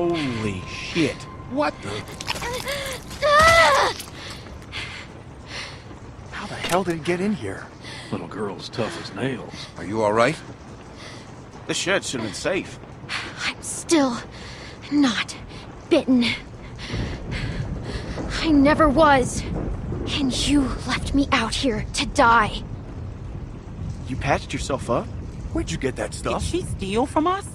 Holy shit. What the? How the hell did it get in here? Little girl's tough as nails. Are you all right? This shed should have been safe. I'm still not bitten. I never was. And you left me out here to die. You patched yourself up? Where'd you get that Did stuff? she steal from us?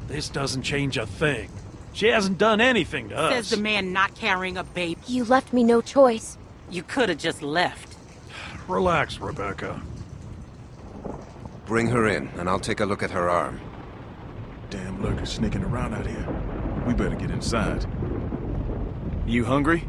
This doesn't change a thing. She hasn't done anything to us. Says the man not carrying a baby. You left me no choice. You could have just left. Relax, Rebecca. Bring her in, and I'll take a look at her arm. Damn lurkers sneaking around out here. We better get inside. You hungry?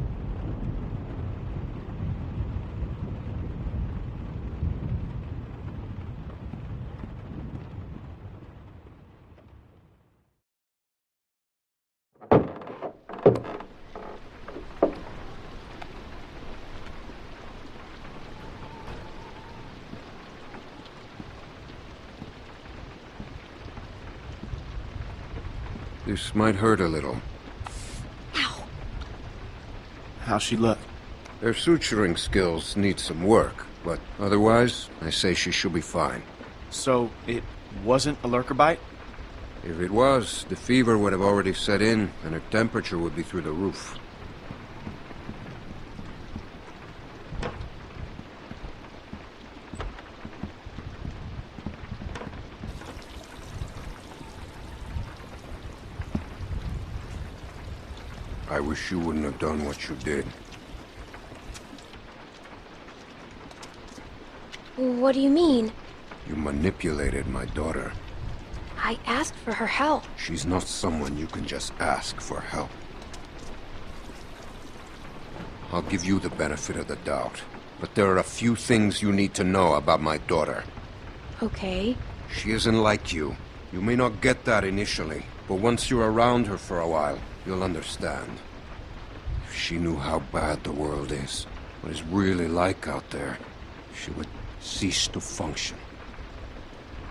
This might hurt a little. Ow. How's she look? Her suturing skills need some work, but otherwise, I say she should be fine. So, it wasn't a lurker bite? If it was, the fever would have already set in, and her temperature would be through the roof. I wish you wouldn't have done what you did. What do you mean? You manipulated my daughter. I asked for her help. She's not someone you can just ask for help. I'll give you the benefit of the doubt, but there are a few things you need to know about my daughter. Okay. She isn't like you. You may not get that initially, but once you're around her for a while, you'll understand. If she knew how bad the world is, what it's really like out there, she would cease to function.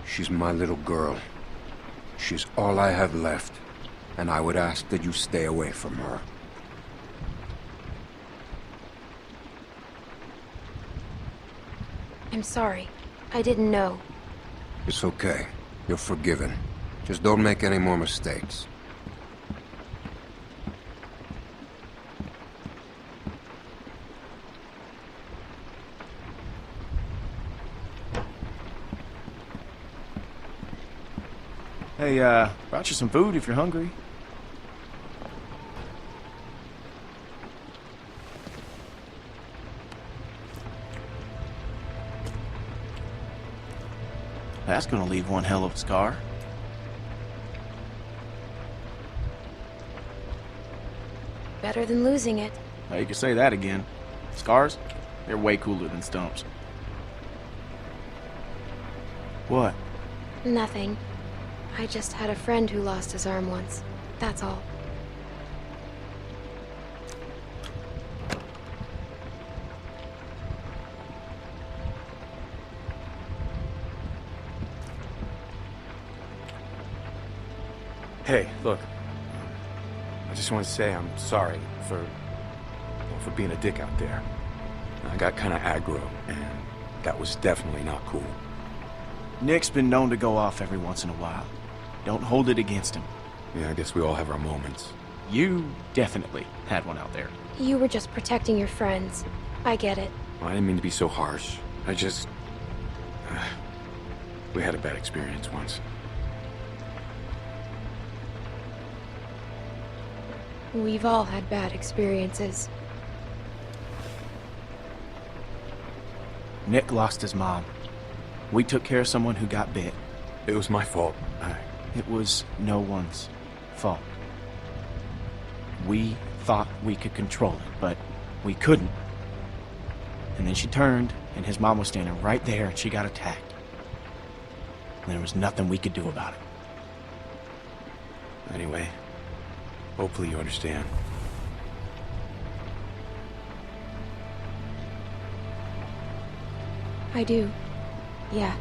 She's my little girl. She's all I have left, and I would ask that you stay away from her. I'm sorry. I didn't know. It's okay. You're forgiven. Just don't make any more mistakes. Hey, brought you some food if you're hungry. That's gonna leave one hell of a scar. Better than losing it. Now, you can say that again. Scars? They're way cooler than stumps. What? Nothing. I just had a friend who lost his arm once. That's all. Hey, look. I just want to say I'm sorry for being a dick out there. I got kind of aggro, and that was definitely not cool. Nick's been known to go off every once in a while. Don't hold it against him. Yeah, I guess we all have our moments. You definitely had one out there. You were just protecting your friends. I get it. Well, I didn't mean to be so harsh. I just... we had a bad experience once. We've all had bad experiences. Nick lost his mom. We took care of someone who got bit. It was my fault. It was no one's fault. We thought we could control it, but we couldn't. And then she turned, and his mom was standing right there, and she got attacked. And there was nothing we could do about it. Anyway, hopefully you understand. I do. Yeah.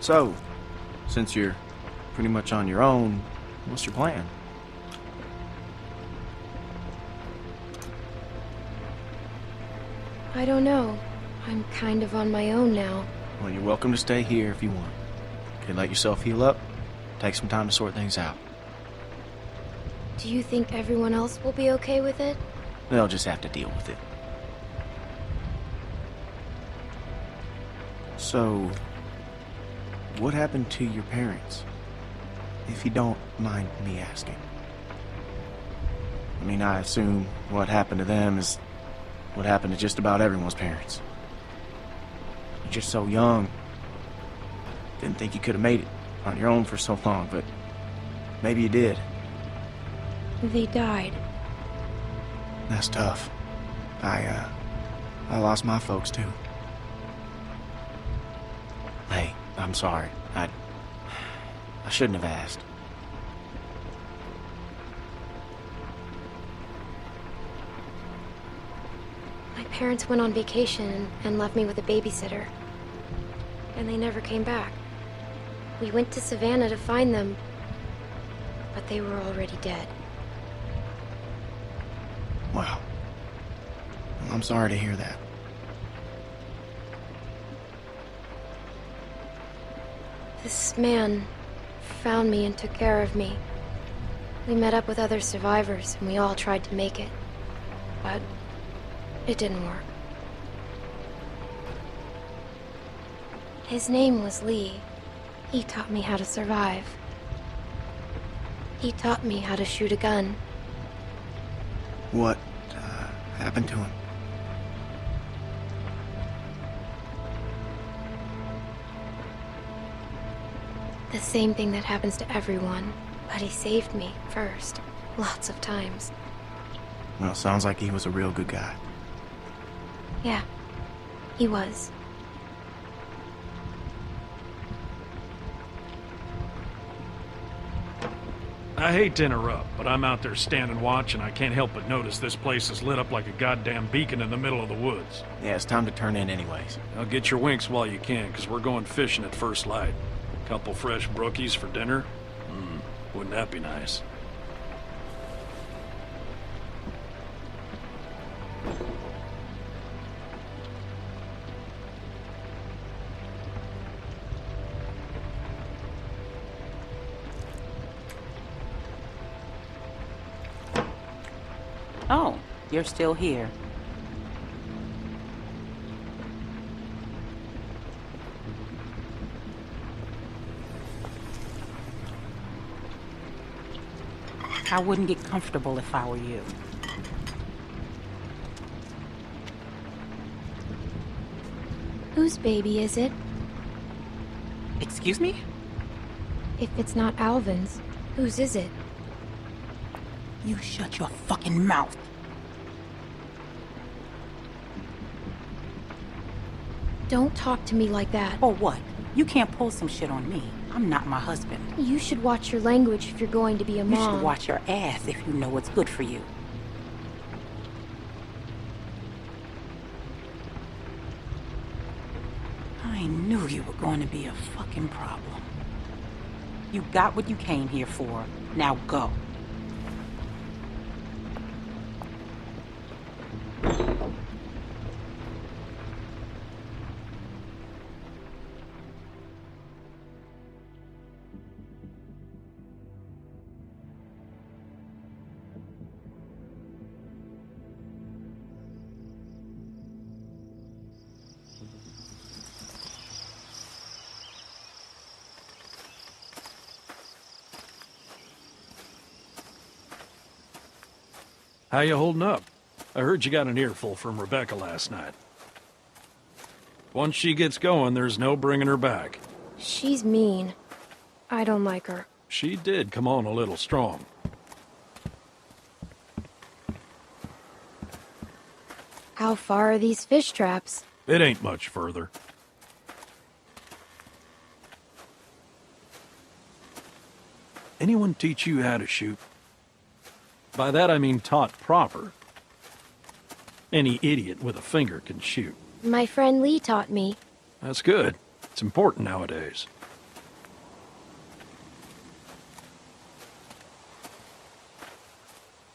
So, since you're pretty much on your own, what's your plan? I don't know. I'm kind of on my own now. Well, you're welcome to stay here if you want. Okay, let yourself heal up. Take some time to sort things out. Do you think everyone else will be okay with it? They'll just have to deal with it. So, what happened to your parents? If you don't mind me asking. I mean, I assume what happened to them is what happened to just about everyone's parents. You're just so young. Didn't think you could have made it on your own for so long, but maybe you did. They died. That's tough. I lost my folks too. Hey, I'm sorry. I shouldn't have asked. My parents went on vacation and left me with a babysitter. And they never came back. We went to Savannah to find them, but they were already dead. Wow. Well, I'm sorry to hear that. This man found me and took care of me. We met up with other survivors and we all tried to make it. But it didn't work. His name was Lee. He taught me how to survive. He taught me how to shoot a gun. What happened to him? The same thing that happens to everyone. But he saved me first. Lots of times. Well, sounds like he was a real good guy. Yeah, he was. I hate to interrupt, but I'm out there standing watch and I can't help but notice this place is lit up like a goddamn beacon in the middle of the woods. Yeah, it's time to turn in anyways. Now get your winks while you can, because we're going fishing at first light. Couple fresh brookies for dinner? Wouldn't that be nice? Oh, you're still here. I wouldn't get comfortable if I were you. Whose baby is it? Excuse me? If it's not Alvin's, whose is it? You shut your fucking mouth. Don't talk to me like that. Or what? You can't pull some shit on me. I'm not my husband. You should watch your language if you're going to be a You mom. should watch your ass if you know what's good for you. I knew you were going to be a fucking problem. You got what you came here for. Now go. How you holding up? I heard you got an earful from Rebecca last night. Once she gets going, there's no bringing her back. She's mean. I don't like her. She did come on a little strong. How far are these fish traps? It ain't much further. Anyone teach you how to shoot? By that I mean taught proper. Any idiot with a finger can shoot. My friend Lee taught me. That's good. It's important nowadays.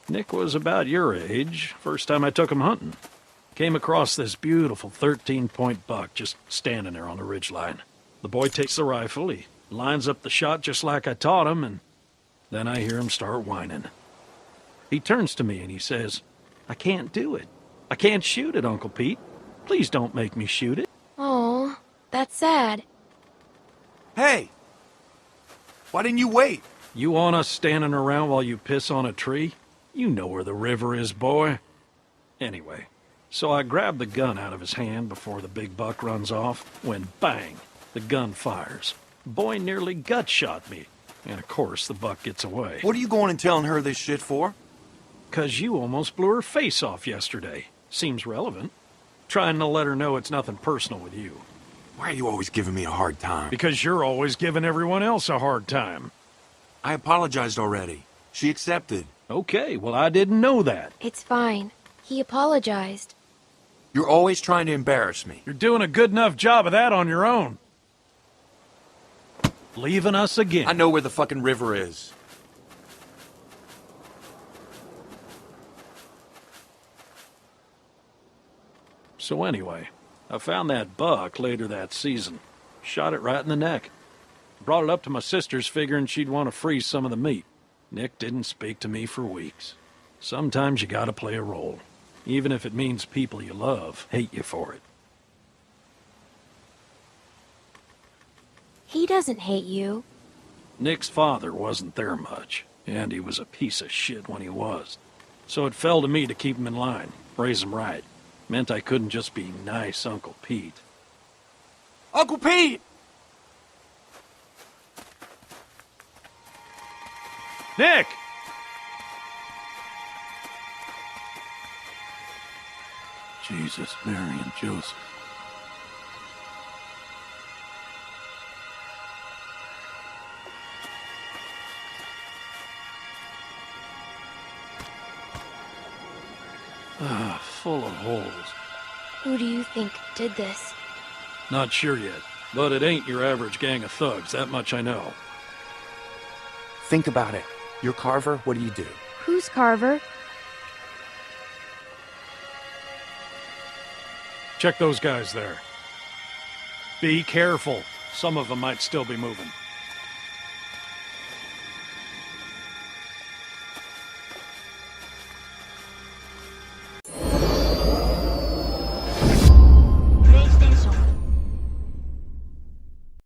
Nick was about your age, first time I took him hunting. Came across this beautiful 13-point buck just standing there on the ridgeline. The boy takes the rifle, he lines up the shot just like I taught him, and then I hear him start whining. He turns to me and he says, "I can't do it. I can't shoot it, Uncle Pete. Please don't make me shoot it." Oh, that's sad. Hey! Why didn't you wait? You want us standing around while you piss on a tree? You know where the river is, boy. Anyway, so I grab the gun out of his hand before the big buck runs off, when bang, the gun fires. Boy nearly gut shot me, and of course the buck gets away. What are you going and telling her this shit for? 'Cause you almost blew her face off yesterday. Seems relevant. Trying to let her know it's nothing personal with you. Why are you always giving me a hard time? Because you're always giving everyone else a hard time. I apologized already. She accepted. Okay, well I didn't know that. It's fine. He apologized. You're always trying to embarrass me. You're doing a good enough job of that on your own. Leaving us again. I know where the fucking river is. So anyway, I found that buck later that season. Shot it right in the neck. Brought it up to my sister's figuring she'd want to freeze some of the meat. Nick didn't speak to me for weeks. Sometimes you gotta play a role, even if it means people you love hate you for it. He doesn't hate you. Nick's father wasn't there much, and he was a piece of shit when he was. So it fell to me to keep him in line, raise him right. Meant I couldn't just be nice Uncle Pete. Uncle Pete! Nick! Jesus, Mary, and Joseph. Full of holes. Who do you think did this? Not sure yet, but it ain't your average gang of thugs, that much I know. Think about it. You're Carver, what do you do? Who's Carver? Check those guys there. Be careful. Some of them might still be moving.